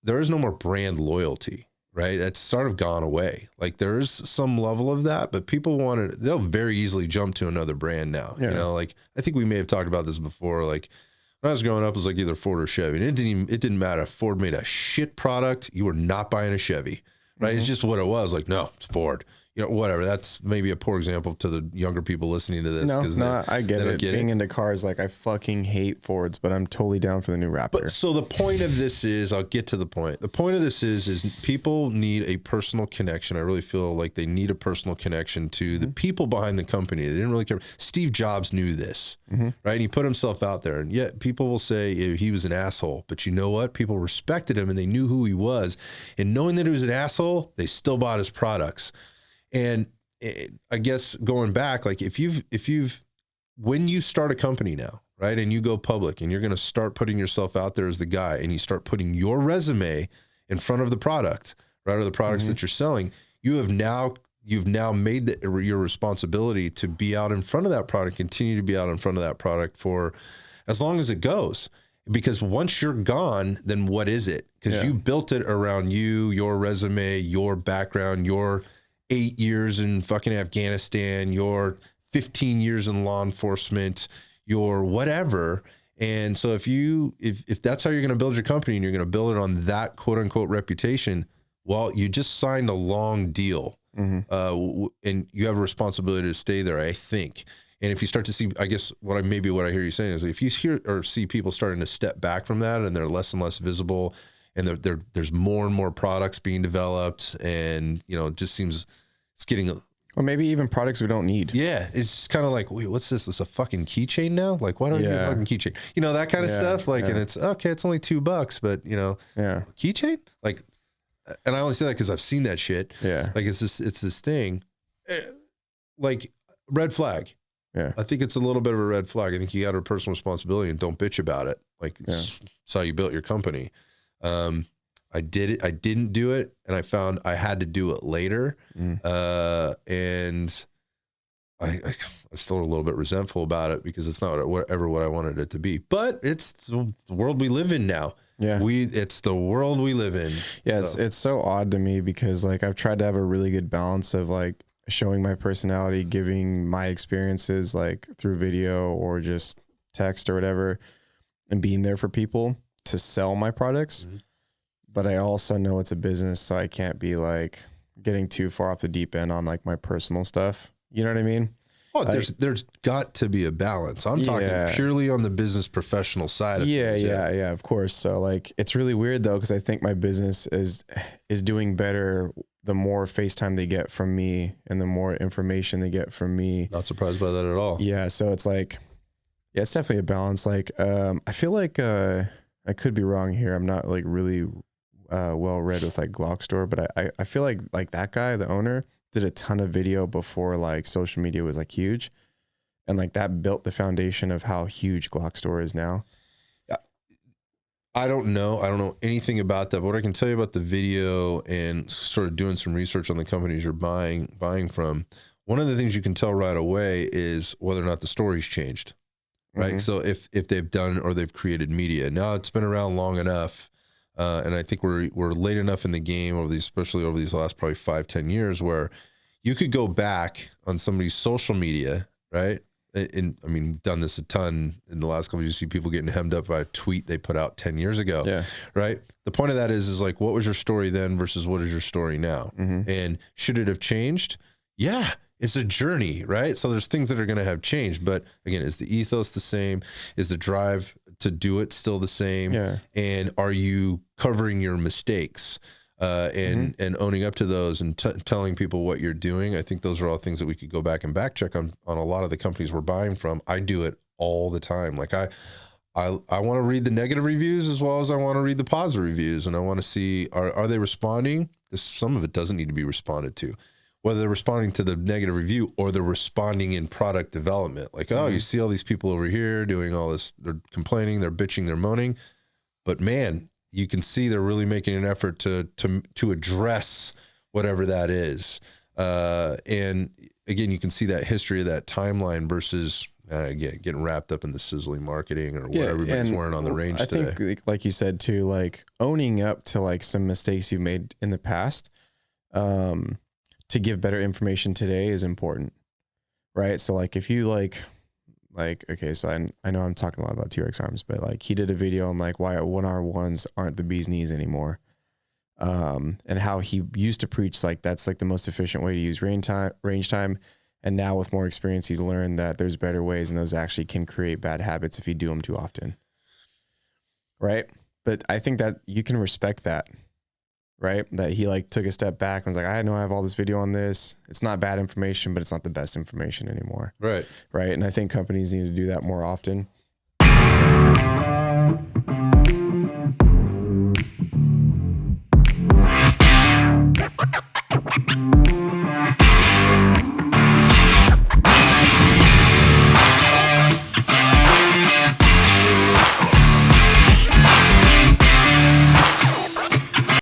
there is no more brand loyalty, right? That's sort of gone away. Like there is some level of that, but people they'll very easily jump to another brand now. Yeah. You know, like I think we may have talked about this before. Like when I was growing up, it was like either Ford or Chevy. And it didn't matter if Ford made a shit product, you were not buying a Chevy, right? It's just what it was. Like, no, it's Ford. You know, whatever. That's maybe a poor example to the younger people listening to this. No, I get it. Being into cars, like I fucking hate Fords, but I'm totally down for the new Raptor. But so the point of this is, I'll get to the point. The point of this is people need a personal connection. I really feel like they need a personal connection to the people behind the company. They didn't really care. Steve Jobs knew this, right? And he put himself out there, and yet people will say he was an asshole. But you know what? People respected him, and they knew who he was. And knowing that he was an asshole, they still bought his products. And I guess going back, like when you start a company now, right, and you go public and you're going to start putting yourself out there as the guy, and you start putting your resume in front of the product, right, or the products that you're selling, you've now made your responsibility to be out in front of that product, continue to be out in front of that product for as long as it goes. Because once you're gone, then what is it? Because you built it around you, your resume, your background, your 8 years in fucking Afghanistan, your 15 years in law enforcement, your whatever. And so if that's how you're going to build your company and you're going to build it on that quote unquote reputation, well, you just signed a long deal, and you have a responsibility to stay there, I think. And if you start to see, I guess what I hear you saying is if you hear or see people starting to step back from that and they're less and less visible, and there's more and more products being developed, and it just seems it's getting or maybe even products we don't need. Yeah, it's kind of like, wait, what's this? This a fucking keychain now? Like, why don't you have a fucking keychain? That kind of stuff. Like, and it's okay. It's only $2, but keychain. Like, and I only say that because I've seen that shit. Yeah, like it's this thing, like red flag. Yeah, I think it's a little bit of a red flag. I think you got a personal responsibility and don't bitch about it. Like, it's how you built your company. I did it. I didn't do it, and I found I had to do it later. And I'm still a little bit resentful about it because it's not ever what I wanted it to be. But it's the world we live in now. Yeah, it's the world we live in. Yeah, so. It's so odd to me because like I've tried to have a really good balance of like showing my personality, giving my experiences like through video or just text or whatever, and being there for people to sell my products. But I also know it's a business, so I can't be like getting too far off the deep end on like my personal stuff. You know what I mean? Oh, there's got to be a balance. I'm talking purely on the business professional side of things. Yeah, of course. So like it's really weird though, because I think my business is doing better the more FaceTime they get from me and the more information they get from me. Not surprised by that at all. Yeah, so it's like, yeah, it's definitely a balance. Like I feel like I could be wrong here. I'm not like really well read with like Glock Store, but I feel like that guy, the owner, did a ton of video before like social media was like huge, and like that built the foundation of how huge Glock Store is now. I don't know anything about that, but what I can tell you about the video and sort of doing some research on the companies you're buying from, one of the things you can tell right away is whether or not the story's changed, right? So if they've done or they've created media. Now it's been around long enough. And I think we're late enough in the game especially over these last probably 5-10 years, where you could go back on somebody's social media, right? And I mean, we've done this a ton in the last couple of years. You see people getting hemmed up by a tweet they put out 10 years ago, right? The point of that is like, what was your story then versus what is your story now? And should it have changed? Yeah, it's a journey, right? So there's things that are going to have changed, but again, is the ethos the same? Is the drive to do it still the same? And are you covering your mistakes and owning up to those and telling people what you're doing? I think those are all things that we could go back and back check on a lot of the companies we're buying from. I do it all the time. Like I want to read the negative reviews as well as I want to read the positive reviews, and I want to see are they responding? Some of it doesn't need to be responded to, whether they're responding to the negative review or they're responding in product development. Like, oh, you see all these people over here doing all this, they're complaining, they're bitching, they're moaning, but man, you can see they're really making an effort to address whatever that is. And again, you can see that history of that timeline versus getting wrapped up in the sizzling marketing or what everybody's wearing on the range today. I think, like you said too, like owning up to like some mistakes you made in the past, to give better information today is important, right? So like if you like, okay, so I know I'm talking a lot about T-Rex arms, but like he did a video on like why 1R1s aren't the bee's knees anymore. And how he used to preach like that's like the most efficient way to use range time. And now with more experience, he's learned that there's better ways, and those actually can create bad habits if you do them too often. Right. But I think that you can respect that, right? That he like took a step back and was like, I know I have all this video on this. It's not bad information, but it's not the best information anymore. Right. Right. And I think companies need to do that more often.